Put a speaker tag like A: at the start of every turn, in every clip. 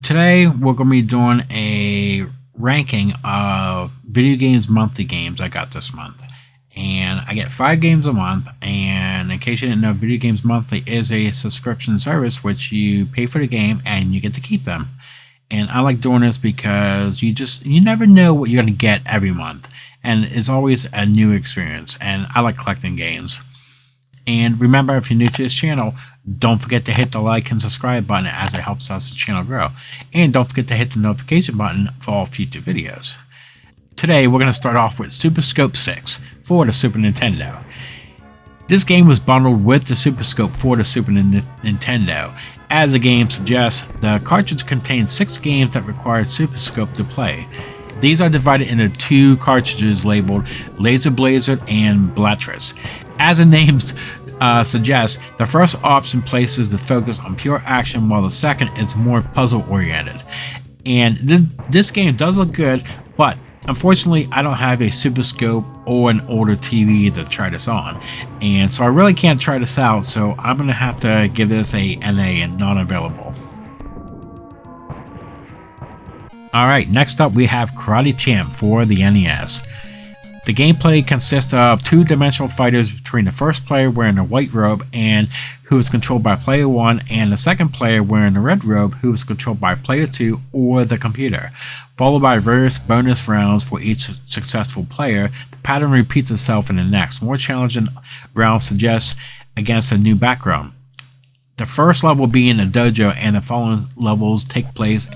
A: Today we're going to be doing a ranking of video games monthly games I got this month. And I get 5 games a month, and in case you didn't know, Video Games Monthly is a subscription service which you pay for the game and you get to keep them. And I like doing this because you never know what you're going to get every month, and it's always a new experience, and I like collecting games. And remember, if you're new to this channel, don't forget to hit the like and subscribe button as it helps us the channel grow. And don't forget to hit the notification button for all future videos. Today, we're going to start off with Super Scope 6 for the Super Nintendo. This game was bundled with the Super Scope for the Super Nintendo. As the game suggests, the cartridge contains 6 games that require Super Scope to play. These are divided into 2 cartridges labeled Laser Blazer and Blatrus. As the names suggest, the first option places the focus on pure action, while the second is more puzzle oriented. And this game does look good, but unfortunately I don't have a Super Scope or an older TV to try this on, and so I really can't try this out, so I'm going to have to give this a NA and not available. Alright, next up we have Karate Champ for the NES. The gameplay consists of 2-dimensional fighters between the first player wearing a white robe and who is controlled by player 1, and the second player wearing a red robe who is controlled by player 2 or the computer, followed by various bonus rounds for each successful player. The pattern repeats itself in the next, more challenging round suggests against a new background. The first level being a dojo, and the following levels take place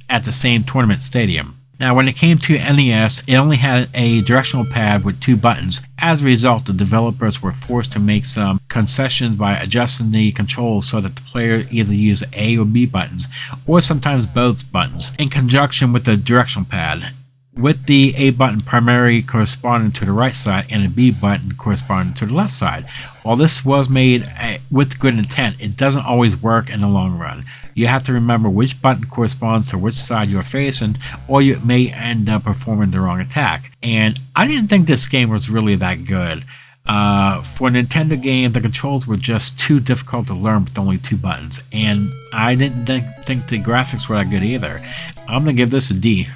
A: at the same tournament stadium. Now, when it came to NES, it only had a directional pad with 2 buttons. As a result, the developers were forced to make some concessions by adjusting the controls so that the player either used A or B buttons, or sometimes both buttons, in conjunction with the directional pad, with the A button primarily corresponding to the right side and the B button corresponding to the left side. While this was made with good intent, it doesn't always work in the long run. You have to remember which button corresponds to which side you're facing, or you may end up performing the wrong attack. And I didn't think this game was really that good. For a Nintendo game, the controls were just too difficult to learn with only 2 buttons, and I didn't think the graphics were that good either. I'm gonna give this a D.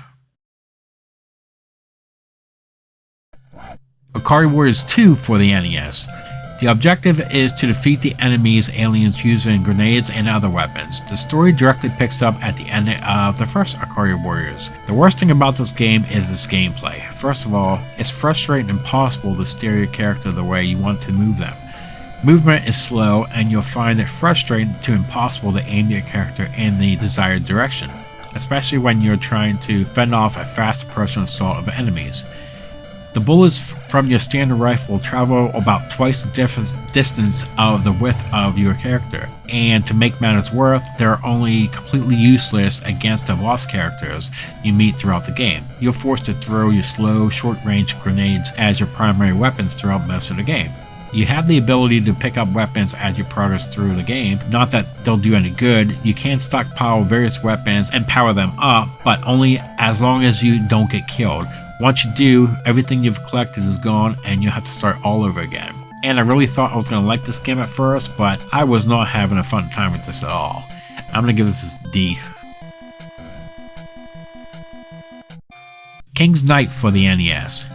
A: Ikari Warriors 2 for the NES. The objective is to defeat the enemy's aliens using grenades and other weapons. The story directly picks up at the end of the first Ikari Warriors. The worst thing about this game is its gameplay. First of all, it's frustrating and impossible to steer your character the way you want to move them. Movement is slow, and you'll find it frustrating to impossible to aim your character in the desired direction, especially when you're trying to fend off a fast approaching assault of enemies. The bullets from your standard rifle travel about twice the distance of the width of your character, and to make matters worse, they're only completely useless against the boss characters you meet throughout the game. You're forced to throw your slow, short-range grenades as your primary weapons throughout most of the game. You have the ability to pick up weapons as you progress through the game, not that they'll do any good. You can stockpile various weapons and power them up, but only as long as you don't get killed. Once you do, everything you've collected is gone and you have to start all over again. And I really thought I was going to like this game at first, but I was not having a fun time with this at all. I'm going to give this a D. King's Knight for the NES.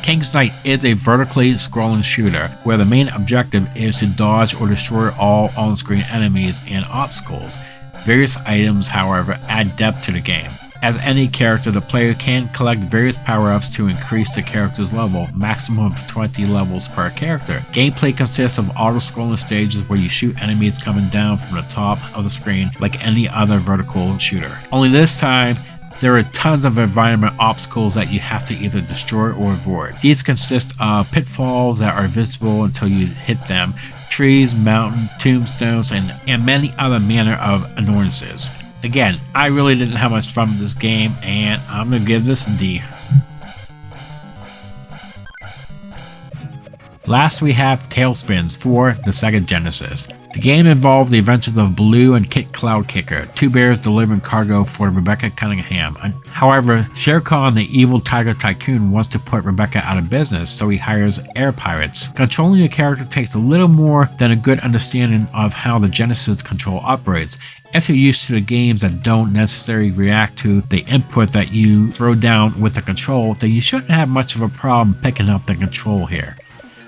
A: King's Knight is a vertically scrolling shooter where the main objective is to dodge or destroy all on-screen enemies and obstacles. Various items, however, add depth to the game. As any character, the player can collect various power-ups to increase the character's level, maximum of 20 levels per character. Gameplay consists of auto-scrolling stages where you shoot enemies coming down from the top of the screen like any other vertical shooter. Only this time, there are tons of environment obstacles that you have to either destroy or avoid. These consist of pitfalls that are visible until you hit them, trees, mountains, tombstones, and many other manner of annoyances. Again, I really didn't have much fun with this game, and I'm going to give this a D. Last we have Tailspins for the Sega Genesis. The game involves the adventures of Blue and Kit Cloudkicker, two bears delivering cargo for Rebecca Cunningham. However, Shere Khan, the evil tiger tycoon, wants to put Rebecca out of business, so he hires air pirates. Controlling your character takes a little more than a good understanding of how the Genesis control operates. If you're used to the games that don't necessarily react to the input that you throw down with the control, then you shouldn't have much of a problem picking up the control here.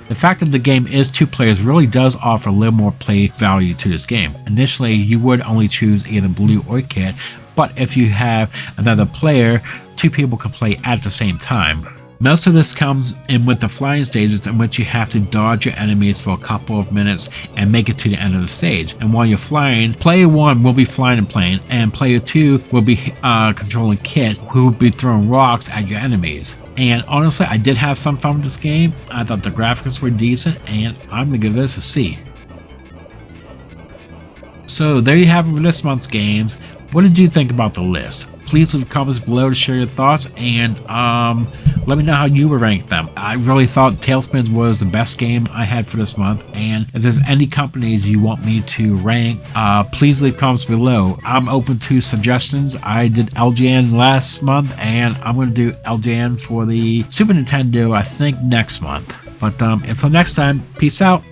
A: The fact that the game is 2 players really does offer a little more play value to this game. Initially, you would only choose either Blue or Kit, but if you have another player, 2 people can play at the same time. Most of this comes in with the flying stages, in which you have to dodge your enemies for a couple of minutes and make it to the end of the stage. And while you're flying, player 1 will be flying and playing, and player 2 will be controlling Kit, who will be throwing rocks at your enemies. And honestly, I did have some fun with this game. I thought the graphics were decent, and I'm going to give this a C. So there you have it for this month's games. What did you think about the list? Please leave comments below to share your thoughts, and let me know how you would rank them. I really thought Tailspins was the best game I had for this month, and if there's any companies you want me to rank, please leave comments below. I'm open to suggestions. I did LJN last month, and I'm going to do LJN for the Super Nintendo, I think, next month. But until next time, peace out.